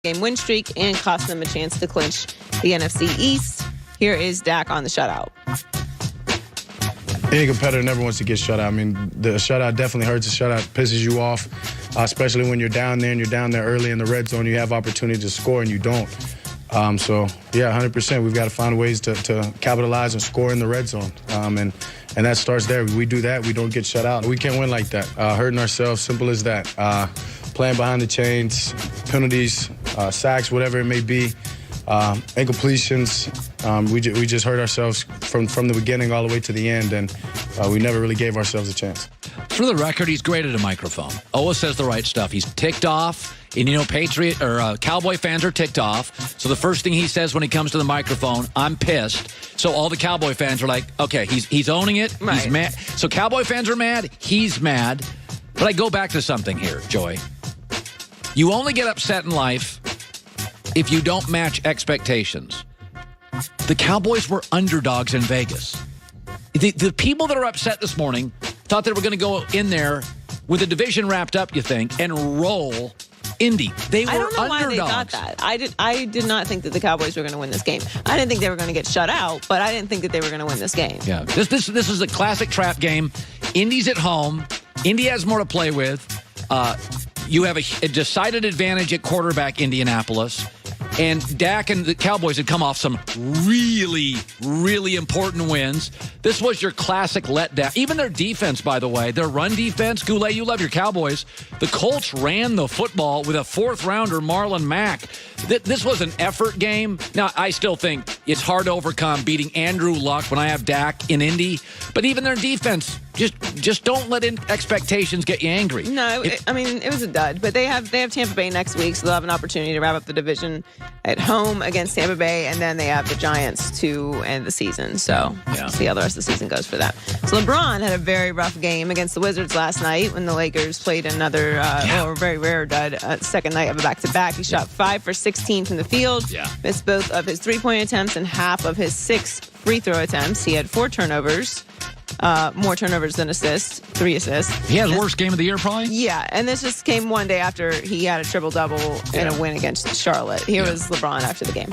5-game win streak and cost them a chance to clinch the NFC East. Here is Dak on the shutout. Any competitor never wants to get shut out. I mean, the shutout definitely hurts. The shutout pisses you off, especially when you're down there and you're down there early in the red zone. You have opportunity to score and you don't. So, yeah, 100%. We've got to find ways to capitalize and score in the red zone. And that starts there. We do that, we don't get shut out. We can't win like that. Hurting ourselves, simple as that. Playing behind the chains, penalties, sacks, whatever it may be. Incompletions, we just hurt ourselves from the beginning all the way to the end, and we never really gave ourselves a chance. For the record, he's great at a microphone. Always says the right stuff. He's ticked off, and Patriot or Cowboy fans are ticked off. So the first thing he says when he comes to the microphone, I'm pissed. So all the Cowboy fans are like, okay, he's owning it. Right. He's mad. So Cowboy fans are mad. He's mad. But I go back to something here, Joy. You only get upset in life if you don't match expectations. The Cowboys were underdogs in Vegas. The people that are upset this morning thought they were going to go in there with the division wrapped up, you think, and roll Indy. They were underdogs. I don't know why they thought that. I did not think that the Cowboys were going to win this game. I didn't think they were going to get shut out, but I didn't think that they were going to win this game. Yeah, this is a classic trap game. Indy's at home. Indy has more to play with. You have a decided advantage at quarterback, Indianapolis. And Dak and the Cowboys had come off some really, really important wins. This was your classic letdown. Even their defense, by the way, their run defense, Goulet, you love your Cowboys. The Colts ran the football with a fourth-rounder, Marlon Mack. This was an effort game. Now, I still think it's hard to overcome beating Andrew Luck when I have Dak in Indy. But even their defense, just don't let expectations get you angry. No, it was a dud. But they have Tampa Bay next week, so they'll have an opportunity to wrap up the division at home against Tampa Bay, and then they have the Giants to end the season. So we'll see how the rest of the season goes for that. So LeBron had a very rough game against the Wizards last night when the Lakers played another very rare dud, second night of a back-to-back. He shot 5 for 16 from the field, missed both of his three-point attempts and half of his 6 free throw attempts. He had 4 turnovers. More turnovers than assists, 3 assists. He had the worst game of the year, probably? Yeah, and this just came one day after he had a triple-double in a win against Charlotte. Here was LeBron after the game.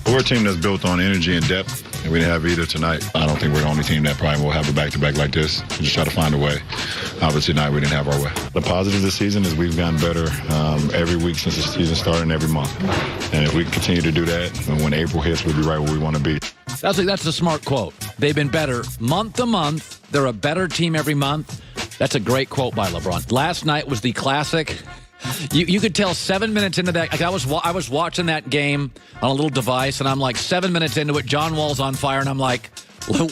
We're a team that's built on energy and depth, and we didn't have either tonight. I don't think we're the only team that probably will have a back-to-back like this. We just try to find a way. Obviously, tonight we didn't have our way. The positive this season is we've gotten better every week since the season started and every month. And if we continue to do that, and when April hits, we'll be right where we want to be. That's a smart quote. They've been better month to month. They're a better team every month. That's a great quote by LeBron. Last night was the classic. You could tell 7 minutes into that. Like I was watching that game on a little device, and I'm like 7 minutes into it. John Wall's on fire, and I'm like,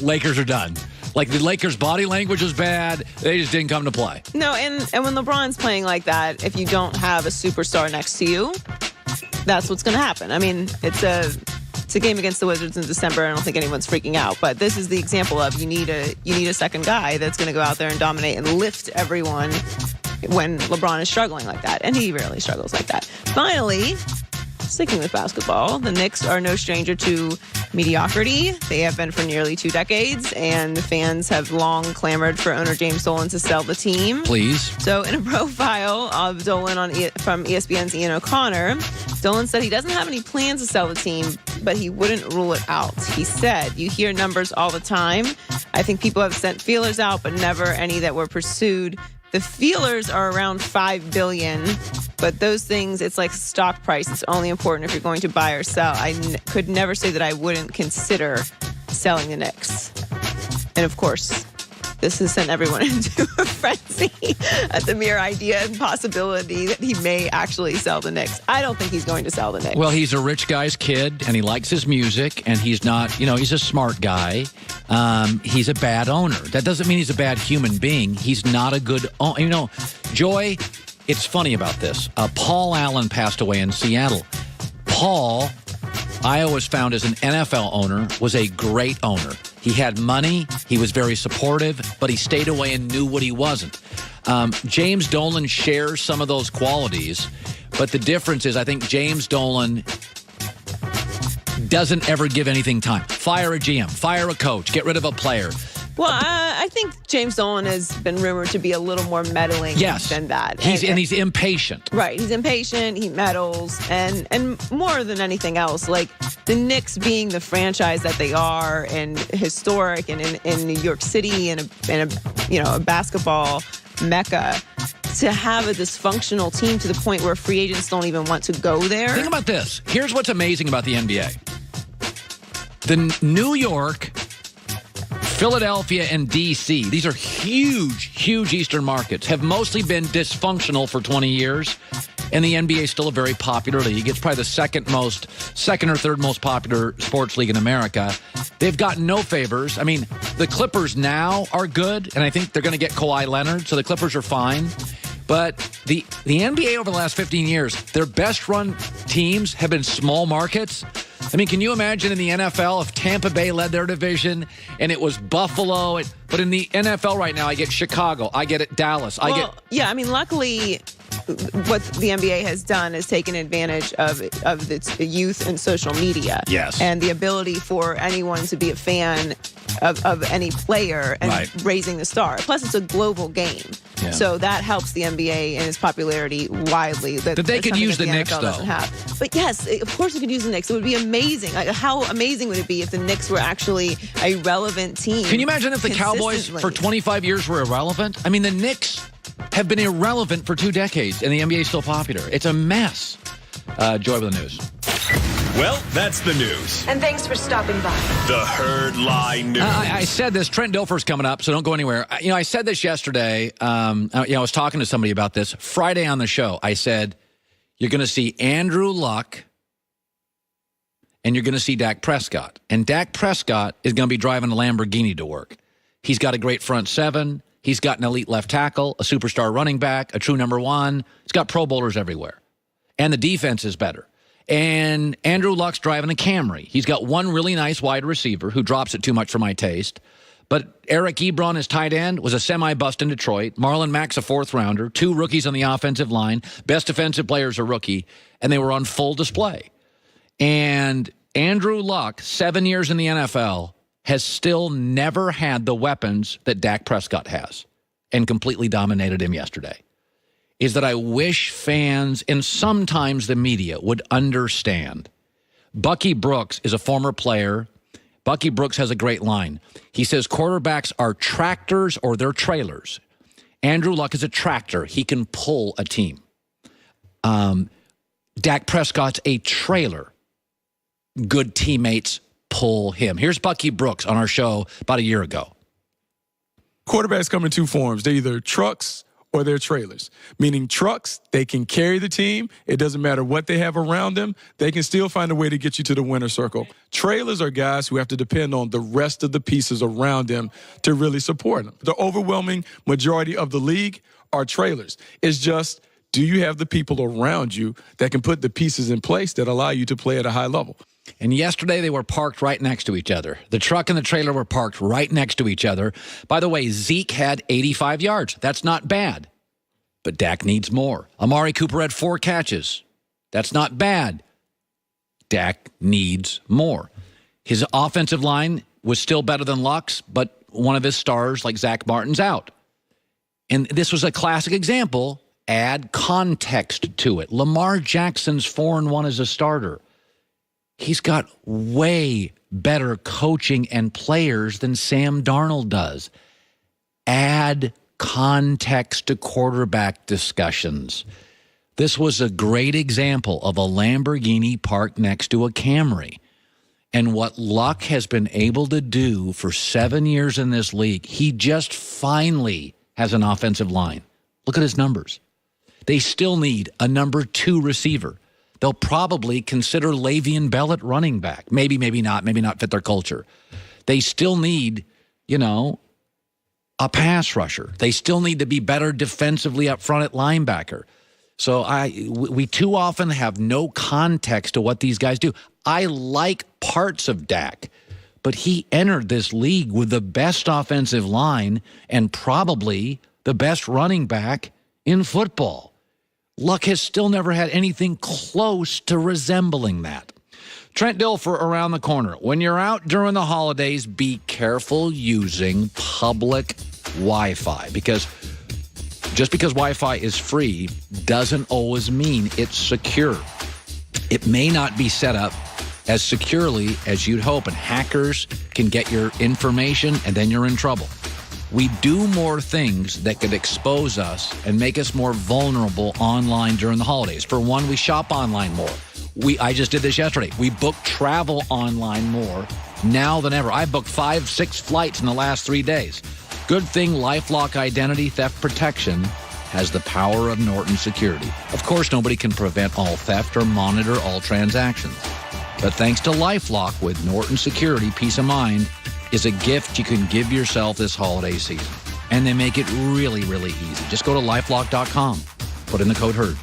Lakers are done. Like the Lakers' body language was bad. They just didn't come to play. No, and when LeBron's playing like that, if you don't have a superstar next to you, that's what's going to happen. I mean, it's a game against the Wizards in December. I don't think anyone's freaking out, but this is the example of you need a second guy that's going to go out there and dominate and lift everyone when LeBron is struggling like that, and he rarely struggles like that. Finally, sticking with basketball, the Knicks are no stranger to mediocrity. They have been for nearly 2 decades, and the fans have long clamored for owner James Dolan to sell the team. Please. So in a profile of Dolan from ESPN's Ian O'Connor, Dolan said he doesn't have any plans to sell the team, but he wouldn't rule it out. He said, "You hear numbers all the time. I think people have sent feelers out, but never any that were pursued. The feelers are around $5 billion, but those things, it's like stock price. It's only important if you're going to buy or sell. I could never say that I wouldn't consider selling the Knicks." And of course, this has sent everyone into a frenzy at the mere idea and possibility that he may actually sell the Knicks. I don't think he's going to sell the Knicks. Well, he's a rich guy's kid, and he likes his music, and he's not, he's a smart guy. He's a bad owner. That doesn't mean he's a bad human being. He's not a good owner. Joy, it's funny about this. Paul Allen passed away in Seattle. Paul, I always found as an NFL owner, was a great owner. He had money, he was very supportive, but he stayed away and knew what he wasn't. James Dolan shares some of those qualities, but the difference is I think James Dolan doesn't ever give anything time. Fire a GM, fire a coach, get rid of a player. Well, I think James Dolan has been rumored to be a little more meddling than that. He's impatient. Right. He's impatient. He meddles. And more than anything else, like the Knicks being the franchise that they are and historic and in New York City and a basketball mecca, to have a dysfunctional team to the point where free agents don't even want to go there. Think about this. Here's what's amazing about the NBA. The New York, Philadelphia, and D.C., these are huge, huge Eastern markets, have mostly been dysfunctional for 20 years, and the NBA is still a very popular league. It's probably the second or third most popular sports league in America. They've gotten no favors. I mean, the Clippers now are good, and I think they're going to get Kawhi Leonard, so the Clippers are fine. But the NBA over the last 15 years, their best run teams have been small markets. I mean, can you imagine in the NFL if Tampa Bay led their division and it was Buffalo? But in the NFL right now, I get Chicago, I get it Dallas. Yeah, I mean, luckily, what the NBA has done is taken advantage of its youth and social media. Yes. And the ability for anyone to be a fan of any player and raising the star. Plus, it's a global game. Yeah. So that helps the NBA and its popularity widely. That they could use the Knicks, though. But yes, of course we could use the Knicks. It would be amazing. Like, how amazing would it be if the Knicks were actually a relevant team? Can you imagine if the Cowboys for 25 years were irrelevant? I mean, the Knicks have been irrelevant for 2 decades, and the NBA is still popular. It's a mess. Joy with the news. Well, that's the news. And thanks for stopping by. The Herd Lie News. I said this. Trent Dilfer's coming up, so don't go anywhere. I said this yesterday. I was talking to somebody about this. Friday on the show, I said, you're going to see Andrew Luck and you're going to see Dak Prescott. And Dak Prescott is going to be driving a Lamborghini to work. He's got a great front seven. He's got an elite left tackle, a superstar running back, a true number one. He's got Pro Bowlers everywhere. And the defense is better. And Andrew Luck's driving a Camry. He's got one really nice wide receiver who drops it too much for my taste. But Eric Ebron, his tight end, was a semi-bust in Detroit. Marlon Mack's a 4th-rounder. 2 rookies on the offensive line. Best defensive player's a rookie. And they were on full display. And Andrew Luck, 7 years in the NFL, has still never had the weapons that Dak Prescott has and completely dominated him yesterday. Is that I wish fans and sometimes the media would understand. Bucky Brooks is a former player. Bucky Brooks has a great line. He says quarterbacks are tractors or they're trailers. Andrew Luck is a tractor. He can pull a team. Dak Prescott's a trailer. Good teammates pull him. Here's Bucky Brooks on our show about a year ago. Quarterbacks come in 2 forms. They're either trucks or they're trailers, meaning trucks, they can carry the team. It doesn't matter what they have around them. They can still find a way to get you to the winner's circle. Trailers are guys who have to depend on the rest of the pieces around them to really support them. The overwhelming majority of the league are trailers. It's just, do you have the people around you that can put the pieces in place that allow you to play at a high level? And yesterday they were parked right next to each other. The truck and the trailer were parked right next to each other. By the way, Zeke had 85 yards. That's not bad. But Dak needs more. Amari Cooper had 4 catches. That's not bad. Dak needs more. His offensive line was still better than Luck's, but one of his stars, like Zach Martin's, out. And this was a classic example. Add context to it. Lamar Jackson's 4-1 as a starter. He's got way better coaching and players than Sam Darnold does. Add context to quarterback discussions. This was a great example of a Lamborghini parked next to a Camry. And what Luck has been able to do for 7 years in this league, he just finally has an offensive line. Look at his numbers. They still need a number 2 receiver. They'll probably consider Le'Veon Bell at running back. Maybe not fit their culture. They still need, a pass rusher. They still need to be better defensively up front at linebacker. So we too often have no context to what these guys do. I like parts of Dak, but he entered this league with the best offensive line and probably the best running back in football. Luck has still never had anything close to resembling that. Trent Dilfer around the corner. When you're out during the holidays, be careful using public Wi-Fi, because just because Wi-Fi is free doesn't always mean it's secure. It may not be set up as securely as you'd hope, and hackers can get your information, and then you're in trouble. We do more things that could expose us and make us more vulnerable online during the holidays. For one, we shop online more. I just did this yesterday. We book travel online more now than ever. I booked 5-6 flights in the last 3 days. Good thing LifeLock Identity Theft Protection has the power of Norton Security. Of course, nobody can prevent all theft or monitor all transactions. But thanks to LifeLock with Norton Security, peace of mind is a gift you can give yourself this holiday season. And they make it really, really easy. Just go to LifeLock.com. Put in the code HERD.